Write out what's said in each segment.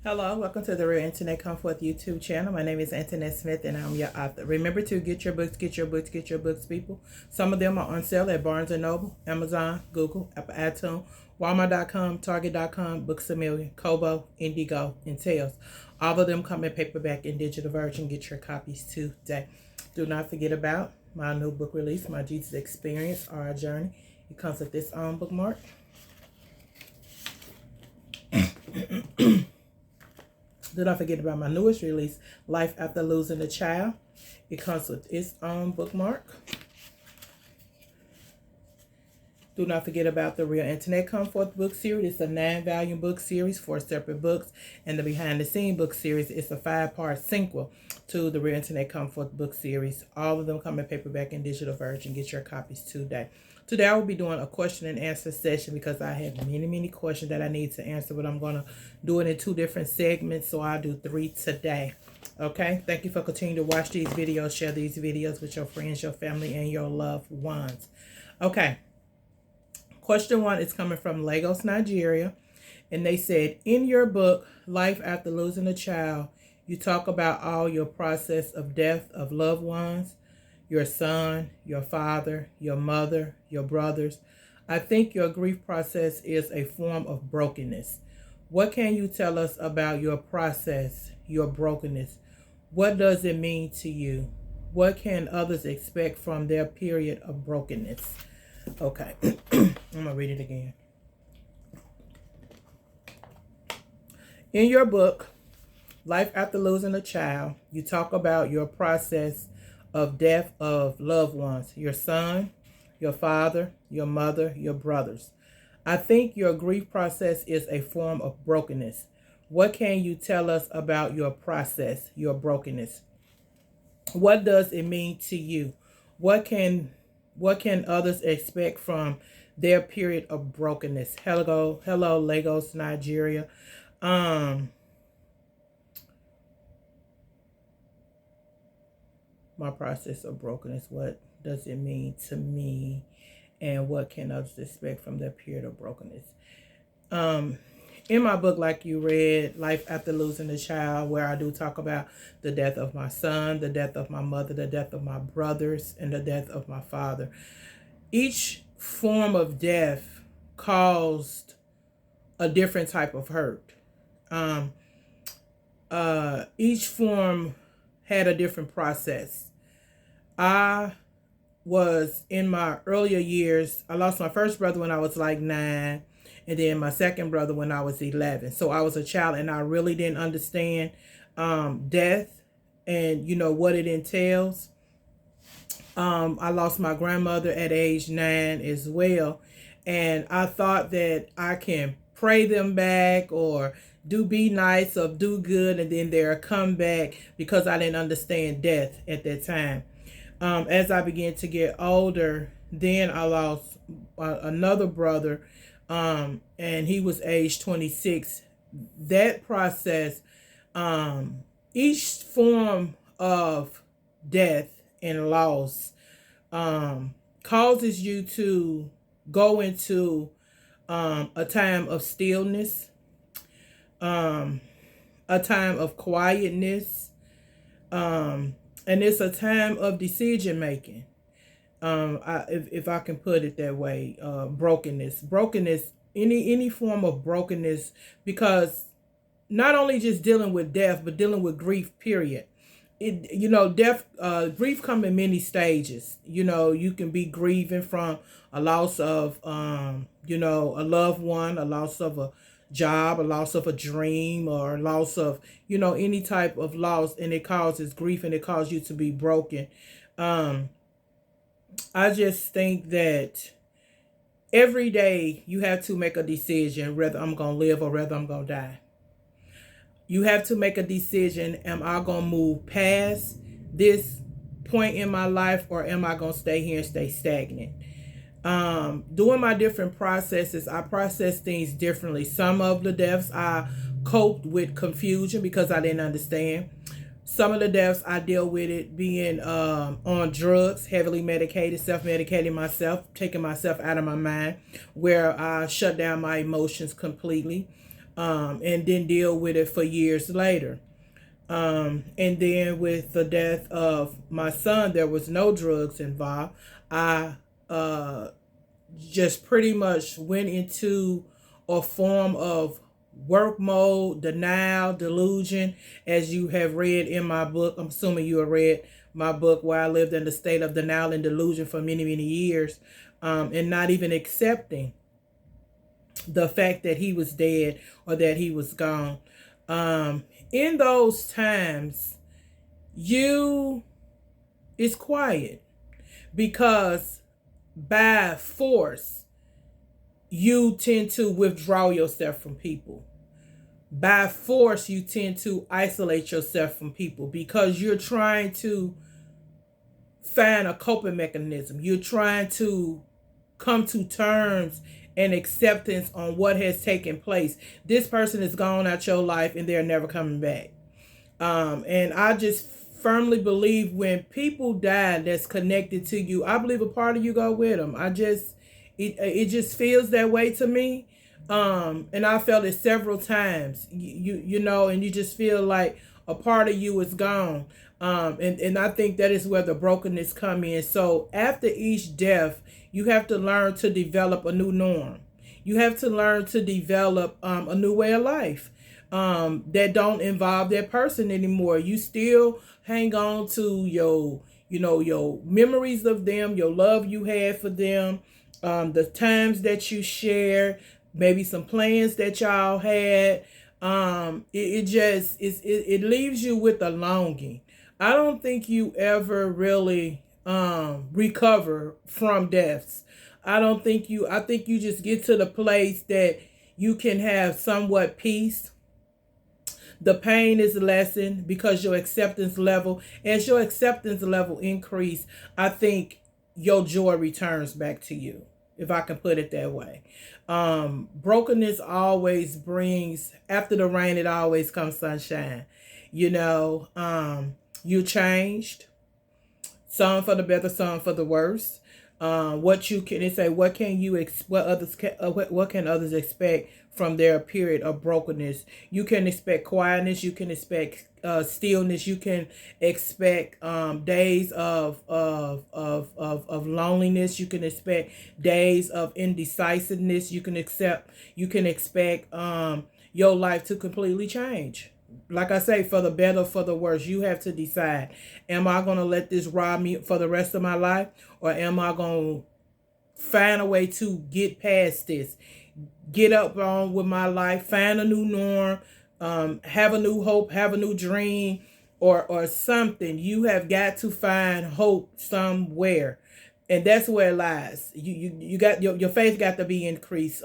Hello, welcome to the Real Internet Come Forth YouTube channel. My name is Antoinette Smith and I'm your author. Remember to get your books, people. Some of them are on sale at Barnes & Noble, Amazon, Google, Apple iTunes, Walmart.com, Target.com, Books A Million, Kobo, Indigo, and Tails. All of them come in paperback and digital version. Get your copies today. Do not forget about my new book release, My Jesus Experience or Our Journey. It comes with this bookmark. Do not forget about my newest release, Life After Losing a Child. It comes with its own bookmark. Do not forget about the Real Internet Come Forth book series. It's a 9-volume book series, 4 separate books. And the Behind the Scene book series is a 5-part sequel to the Real Internet Come Forth book series. All of them come in paperback and digital version. Get your copies today. Today I will be doing a question and answer session because I have many questions that I need to answer, but I'm going to do it in 2 different segments, so I'll do 3 today. Okay, thank you for continuing to watch these videos. Share these videos with your friends, your family, and your loved ones. Okay, question 1 is coming from Lagos, Nigeria, and they said, in your book, Life After Losing a Child, you talk about all your process of death of loved ones, your son, your father, your mother, your brothers. I think your grief process is a form of brokenness. What can you tell us about your process, your brokenness? What does it mean to you? What can others expect from their period of brokenness? Okay, I'm going to read it again. In your book, Life After Losing a Child, you talk about your process of death of loved ones, your son, your father, your mother, your brothers. I think your grief process is a form of brokenness. What can you tell us about your process, your brokenness? What does it mean to you? What can others expect from their period of brokenness? Hello, Lagos, Nigeria. My process of brokenness, what does it mean to me, and what can others expect from their period of brokenness? In my book, like you read, Life After Losing a Child, where I do talk about the death of my son, the death of my mother, the death of my brothers, and the death of my father. Each form of death caused a different type of hurt. Each form had a different process. I was in my earlier years. I lost my first brother when I was like 9, and then my second brother when I was 11. So I was a child, and I really didn't understand death and what it entails. I lost my grandmother at age 9 as well, and I thought that I can pray them back or be nice or do good, and then they'll come back, because I didn't understand death at that time. As I began to get older, then I lost another brother, and he was age 26. That process, each form of death and loss causes you to go into a time of stillness, a time of quietness, and it's a time of decision making. If I can put it that way, brokenness, any form of brokenness, because not only just dealing with death, but dealing with grief, period. Grief come in many stages. You can be grieving from a loss of, a loved one, a loss of a job, a loss of a dream, or loss of, any type of loss, and it causes grief and it causes you to be broken. I just think that every day you have to make a decision whether I'm going to live or whether I'm going to die. You have to make a decision. Am I going to move past this point in my life, or am I going to stay here and stay stagnant? Doing my different processes, I process things differently. Some of the deaths I coped with confusion because I didn't understand. Some of the deaths I deal with it being on drugs, heavily medicated, self-medicating myself, taking myself out of my mind, where I shut down my emotions completely. and then deal with it for years later. And then with the death of my son, there was no drugs involved. I just pretty much went into a form of work mode, denial, delusion, as you have read in my book. I'm assuming you have read my book, where I lived in the state of denial and delusion for many, many years, and not even accepting the fact that he was dead or that he was gone. In those times, it's quiet, because by force, you tend to withdraw yourself from people. By force, you tend to isolate yourself from people, because you're trying to find a coping mechanism. You're trying to come to terms and acceptance on what has taken place. This person is gone out your life and they're never coming back. And I just firmly believe when people die that's connected to you, I believe a part of you go with them. It just feels that way to me. And I felt it several times, you know, and you just feel like a part of you is gone. And I think that is where the brokenness come in. So after each death, you have to learn to develop a new norm. You have to learn to develop a new way of life that don't involve that person anymore. You still hang on to your memories of them, your love you had for them, the times that you shared, maybe some plans that y'all had. It leaves you with a longing. I don't think you ever really recover from deaths. I think you just get to the place that you can have somewhat peace. The pain is lessened because as your acceptance level increase, I think your joy returns back to you, if I can put it that way. Brokenness always brings, after the rain, it always comes sunshine. You changed, some for the better, some for the worse. What can others expect from their period of brokenness? You can expect quietness. You can expect stillness. You can expect days of loneliness. You can expect days of indecisiveness. You can expect your life to completely change. Like I say, for the better, for the worse. You have to decide. Am I going to let this rob me for the rest of my life? Or am I going to find a way to get past this? Get up on with my life. Find a new norm. Have a new hope. Have a new dream. Or something. You have got to find hope somewhere. And that's where it lies. You got your faith got to be increased.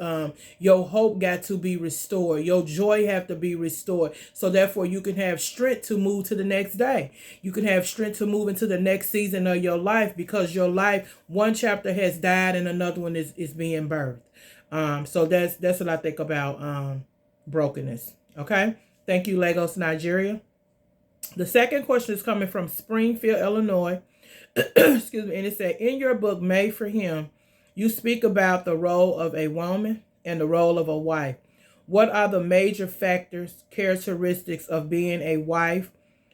Your hope got to be restored. Your joy have to be restored. So therefore you can have strength to move to the next day. You can have strength to move into the next season of your life, because your life, one chapter has died and another one is being birthed. So that's what I think about brokenness. Okay. Thank you, Lagos, Nigeria. The second question is coming from Springfield, Illinois. Excuse me. And it said, in your book, Made for Him, you speak about the role of a woman and the role of a wife. What are the major characteristics of being a wife,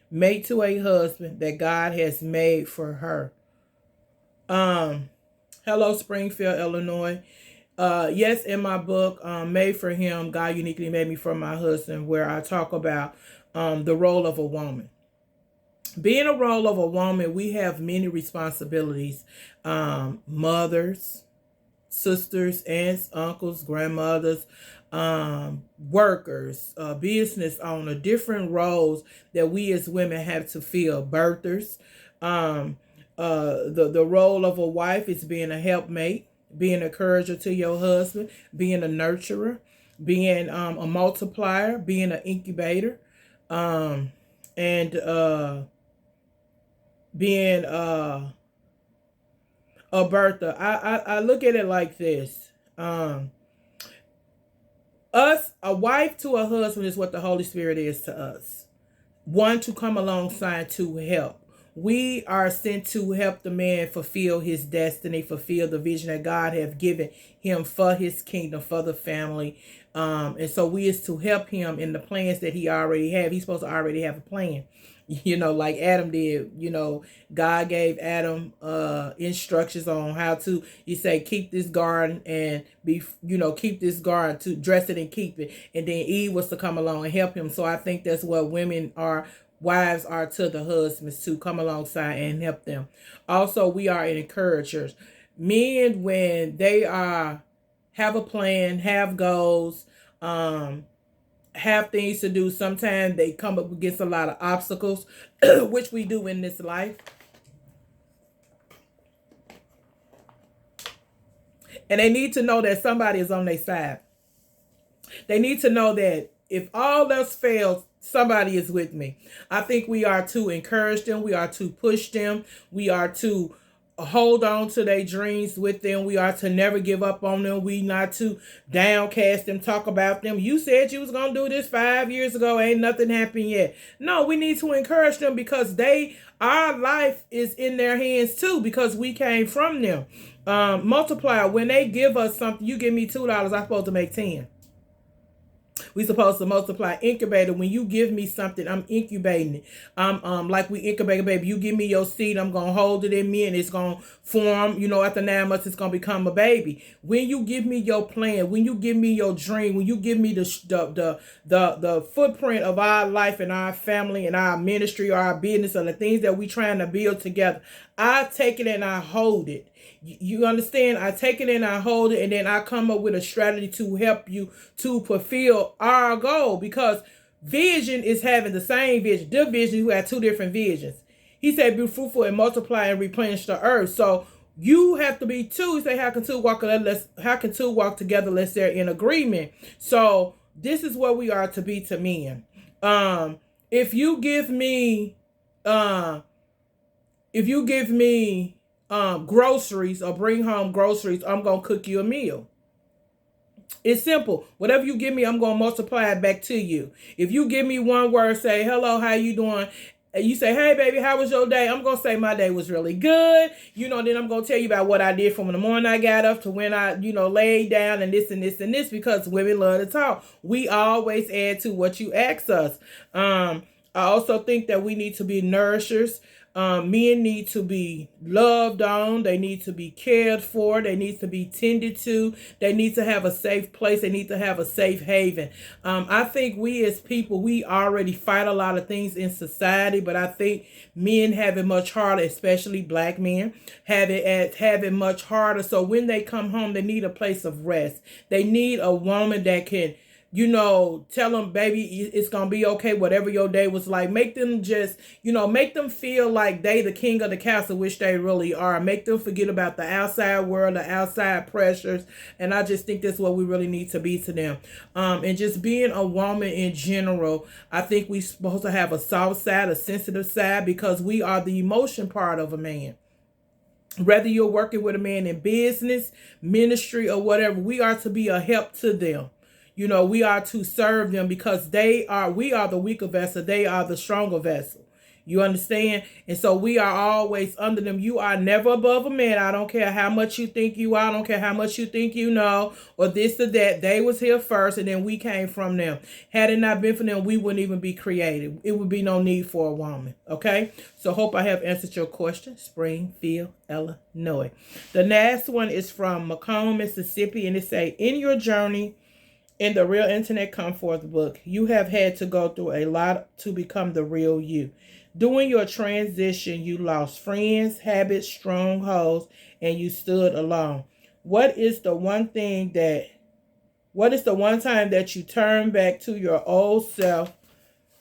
mate to a husband, that God has made for her? Hello, Springfield, Illinois. Yes, in my book, Made for Him, God uniquely made me for my husband, where I talk about the role of a woman. Being a role of a woman, we have many responsibilities. Mothers, sisters, aunts, uncles, grandmothers, workers, business owner, different roles that we as women have to fill. Birthers. The role of a wife is being a helpmate, being an encourager to your husband, being a nurturer, being a multiplier, being an incubator, and being a birther. I look at it like this. A wife to a husband is what the Holy Spirit is to us. One to come alongside to help. We are sent to help the man fulfill his destiny, fulfill the vision that God has given him for his kingdom, for the family, And so we is to help him in the plans that he already have. He's supposed to already have a plan. Like Adam did. God gave Adam instructions on how to, you say, keep this garden and keep this garden, to dress it and keep it. And then Eve was to come along and help him. So I think that's what wives are to the husbands, to come alongside and help them. Also, we are encouragers. Men, when they have a plan, have goals, have things to do, sometimes they come up against a lot of obstacles, which we do in this life. And they need to know that somebody is on their side. They need to know that if all else fails, somebody is with me. I think we are to encourage them. We are to push them. We are to hold on to their dreams with them. We are to never give up on them. We not to downcast them, talk about them. You said you was going to do this 5 years ago. Ain't nothing happened yet. No, we need to encourage them, because our life is in their hands too, because we came from them. Multiplier, when they give us something, you give me $2, I'm supposed to make 10. We supposed to multiply. Incubator, when you give me something, I'm incubating it. Like we incubate a baby. You give me your seed, I'm gonna hold it in me, and it's gonna form. After 9 months, it's gonna become a baby. When you give me your plan, when you give me your dream, when you give me the footprint of our life and our family and our ministry or our business or the things that we trying to build together, I take it and I hold it. You understand? I take it and I hold it, and then I come up with a strategy to help you to fulfill our goal, because vision is having the same vision. The vision, you had 2 different visions. He said, be fruitful and multiply and replenish the earth. So you have to be 2. He said, how can two walk together unless they're in agreement? So this is what we are to be to men. If you give me groceries, or bring home groceries, I'm going to cook you a meal. It's simple. Whatever you give me, I'm going to multiply it back to you. If you give me one word, say, hello, how you doing? And you say, hey, baby, how was your day? I'm going to say my day was really good. Then I'm going to tell you about what I did from the morning I got up to when I, laid down, and this and this and this, because women love to talk. We always add to what you ask us. I also think that we need to be nourishers. Men need to be loved on. They need to be cared for. They need to be tended to. They need to have a safe place. They need to have a safe haven. I think we as people, we already fight a lot of things in society, but I think men have it much harder, especially black men have it much harder. So when they come home, they need a place of rest. They need a woman that can, tell them, baby, it's going to be okay, whatever your day was like. Make them just, make them feel like they the king of the castle, which they really are. Make them forget about the outside world, the outside pressures. And I just think that's what we really need to be to them. And just being a woman in general, I think we're supposed to have a soft side, a sensitive side, because we are the emotion part of a man. Whether you're working with a man in business, ministry, or whatever, we are to be a help to them. We are to serve them, because we are the weaker vessel. They are the stronger vessel. You understand? And so we are always under them. You are never above a man. I don't care how much you think you are. I don't care how much you think you know, or this or that. They was here first, and then we came from them. Had it not been for them, we wouldn't even be created. It would be no need for a woman. Okay? So hope I have answered your question. Springfield, Illinois. The last one is from Macomb, Mississippi, and it say, in your journey in the Real Internet Come Forth book, you have had to go through a lot to become the real you. During your transition, you lost friends, habits, strongholds, and you stood alone. What is the one time that you turned back to your old self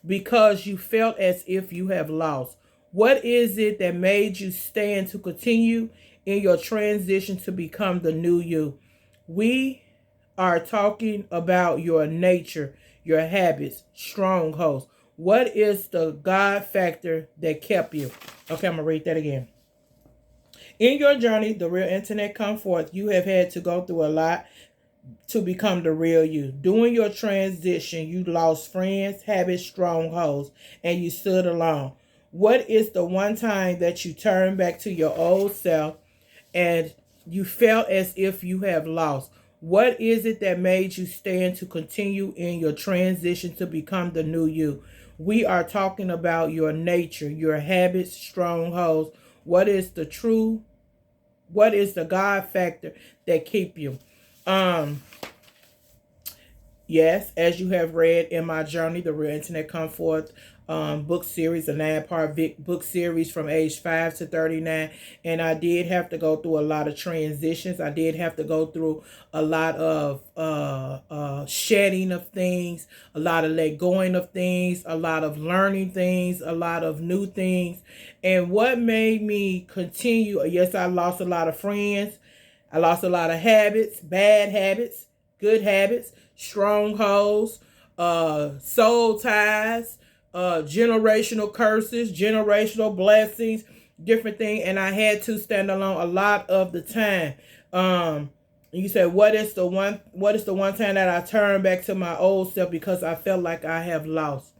because you felt as if you have lost? What is it that made you stand to continue in your transition to become the new you? We are talking about your nature, your habits, strongholds. What is the God factor that kept you? Okay, I'm going to read that again. In your journey, the Real Internet Come Forth, you have had to go through a lot to become the real you. During your transition, you lost friends, habits, strongholds, and you stood alone. What is the one time that you turned back to your old self and you felt as if you have lost? What is it that made you stand to continue in your transition to become the new you? We are talking about your nature, your habits, strongholds. What is the true, what is the God factor that keep you? Um, Yes, as you have read in my journey, the Real Internet Come Forth book series, a 9-part book series from age 5 to 39. And I did have to go through a lot of transitions. I did have to go through a lot of shedding of things, a lot of let going of things, a lot of learning things, a lot of new things. And what made me continue, yes, I lost a lot of friends. I lost a lot of habits, bad habits, good habits, strongholds, soul ties, generational curses, generational blessings, different things. And I had to stand alone a lot of the time. You said, what is the one time that I turned back to my old self because I felt like I have lost?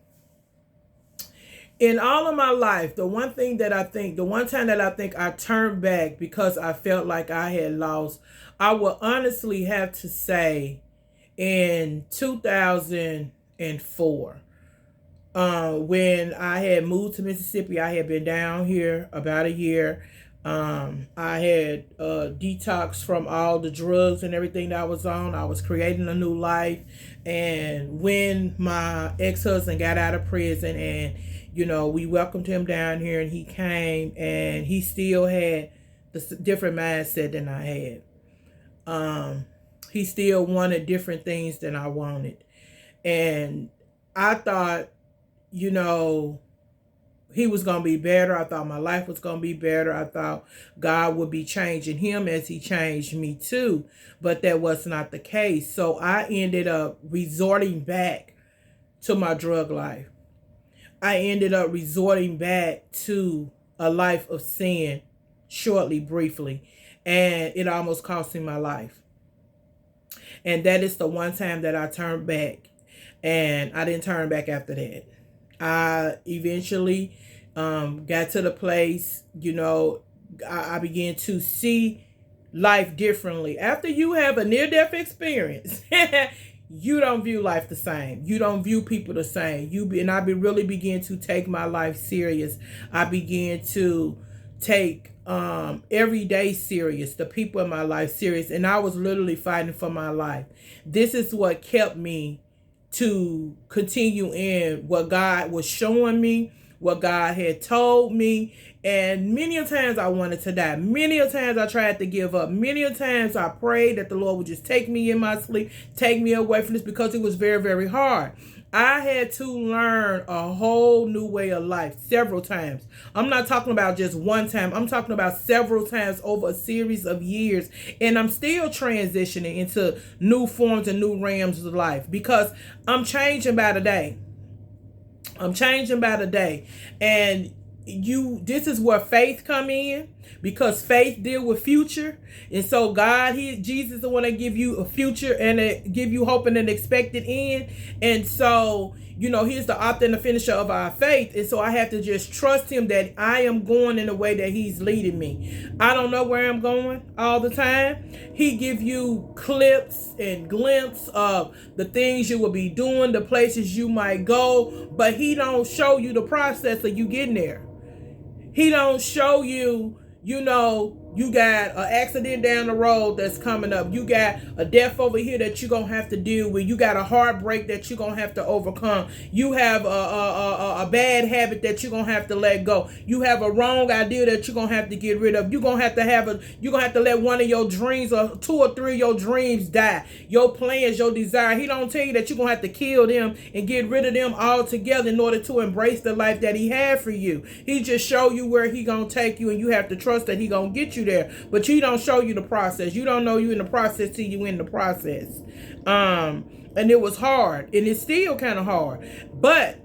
In all of my life, the one time that I think I turned back because I felt like I had lost, I will honestly have to say in 2004, when I had moved to Mississippi. I had been down here about a year. I had detox from all the drugs and everything that I was on. I was creating a new life. And when my ex-husband got out of prison, and we welcomed him down here, and he came, and he still had the different mindset than I had. He still wanted different things than I wanted. And I thought, he was going to be better. I thought my life was going to be better. I thought God would be changing him as he changed me too. But that was not the case. So I ended up resorting back to my drug life. I ended up resorting back to a life of sin briefly. And it almost cost me my life. And that is the one time that I turned back. And I didn't turn back after that. I eventually got to the place, I began to see life differently. After you have a near-death experience, you don't view life the same. You don't view people the same. And I really began to take my life serious. I began to take every day serious, the people in my life serious. And I was literally fighting for my life. This is what kept me to continue in what God was showing me, what God had told me. And many a times I wanted to die. Many a times I tried to give up. Many a times I prayed that the Lord would just take me in my sleep, take me away from this, because it was very, very hard. I had to learn a whole new way of life several times. I'm not talking about just one time. I'm talking about several times over a series of years. And I'm still transitioning into new forms and new realms of life, because I'm changing by the day. I'm changing by the day. And this is where faith come in, because faith deal with future. And so Jesus is the one that give you a future and give you hope and an expected end. And so, he's the author and the finisher of our faith. And so I have to just trust him that I am going in the way that he's leading me. I don't know where I'm going all the time. He give you clips and glimpses of the things you will be doing, the places you might go, but he don't show you the process of you getting there. He don't show you, you got an accident down the road that's coming up. You got a death over here that you're going to have to deal with. You got a heartbreak that you're going to have to overcome. You have a bad habit that you're going to have to let go. You have a wrong idea that you're going to have to get rid of. You're going to have to let one of your dreams, or 2 or 3 of your dreams die. Your plans, your desire. He don't tell you that you're going to have to kill them and get rid of them altogether in order to embrace the life that he had for you. He just show you where he going to take you, and you have to trust that he going to get you there. But he don't show you the process. You don't know you in the process till you in the process. And it was hard, and it's still kind of hard, but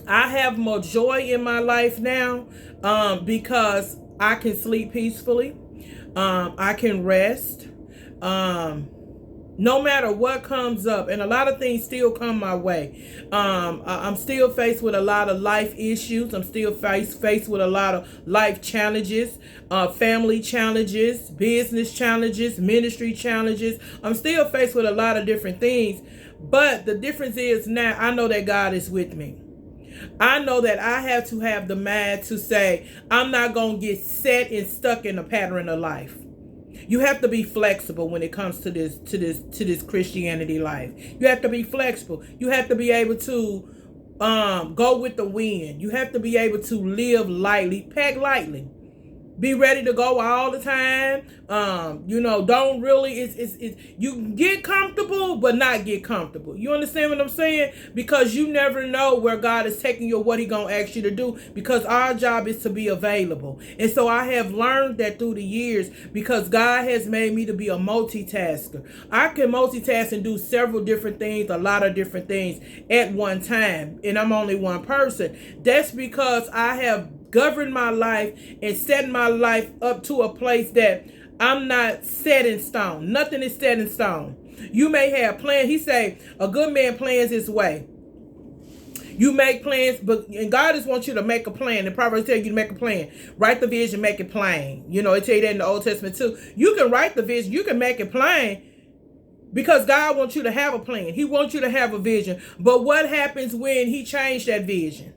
I have more joy in my life now, because I can sleep peacefully. I can rest. No matter what comes up, and a lot of things still come my way. I'm still faced with a lot of life issues. I'm still faced with a lot of life challenges, family challenges, business challenges, ministry challenges. I'm still faced with a lot of different things. But the difference is now I know that God is with me. I know that I have to have the mind to say, I'm not going to get set and stuck in a pattern of life. You have to be flexible when it comes to this Christianity life. You have to be flexible. You have to be able to go with the wind. You have to be able to live lightly, pack lightly. Be ready to go all the time. Don't really, you get comfortable, but not get comfortable. You understand what I'm saying? Because you never know where God is taking you or what He's going to ask you to do, because our job is to be available. And so I have learned that through the years, because God has made me to be a multitasker. I can multitask and do several different things, a lot of different things at one time. And I'm only one person. That's because I have govern my life and set my life up to a place that I'm not set in stone. Nothing is set in stone. You may have plans. He say a good man plans his way. You make plans, and God just wants you to make a plan. The Proverbs tell you to make a plan. Write the vision, make it plain. It tell you that in the Old Testament too. You can write the vision, you can make it plain, because God wants you to have a plan. He wants you to have a vision. But what happens when He changed that vision?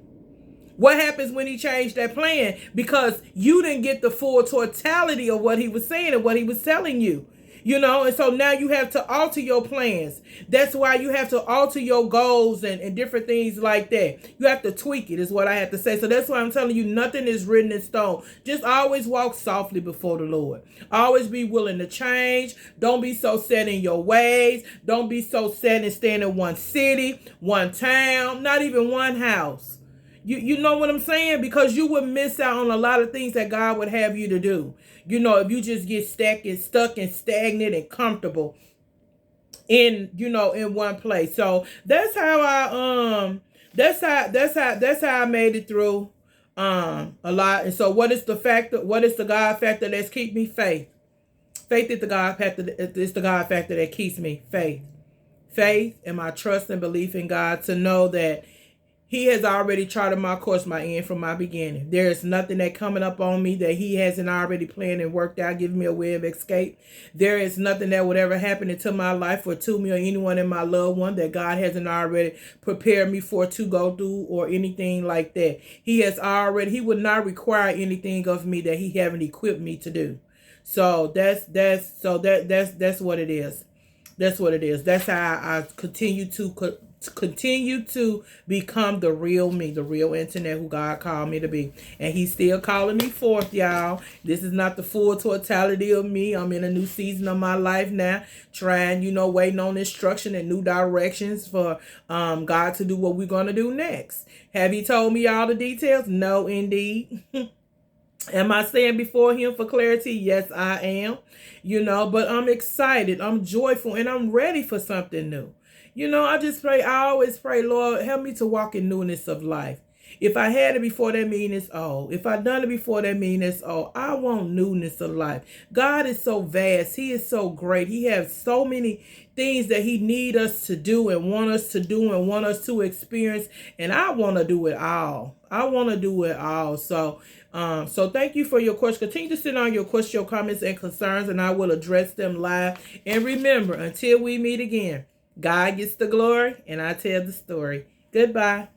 What happens when He changed that plan? Because you didn't get the full totality of what He was saying and what He was telling you. And so now you have to alter your plans. That's why you have to alter your goals and different things like that. You have to tweak it, is what I have to say. So that's why I'm telling you, nothing is written in stone. Just always walk softly before the Lord. Always be willing to change. Don't be so set in your ways. Don't be so set in staying in one city, one town, not even one house. You know what I'm saying? Because you would miss out on a lot of things that God would have you to do. If you just get stuck and stagnant and comfortable in one place. So that's how I made it through a lot. And so what is the factor? What is the God factor that's keep me? Faith. Faith is the God factor. It's the God factor that keeps me. Faith and my trust and belief in God, to know that He has already charted my course, my end from my beginning. There is nothing that coming up on me that He hasn't already planned and worked out, giving me a way of escape. There is nothing that would ever happen into my life or to me or anyone in my loved one that God hasn't already prepared me for to go through or anything like that. He would not require anything of me that He haven't equipped me to do. So that's what it is. That's what it is. That's how I continue to become the real me, the real Antoinette who God called me to be. And He's still calling me forth, y'all. This is not the full totality of me. I'm in a new season of my life now, trying, waiting on instruction and new directions for God to do what we're going to do next. Have He told me all the details? No, indeed. Am I saying before Him for clarity? Yes, I am. But I'm excited, I'm joyful, and I'm ready for something new. I always pray, Lord, help me to walk in newness of life. If I had it before, that mean it's old. If I done it before, that mean it's old. I want newness of life. God is so vast. He is so great. He has so many things that He need us to do and want us to do and want us to experience. And I want to do it all. So thank you for your question. Continue to send on your questions, your comments, and concerns, and I will address them live. And remember, until we meet again, God gets the glory, and I tell the story. Goodbye.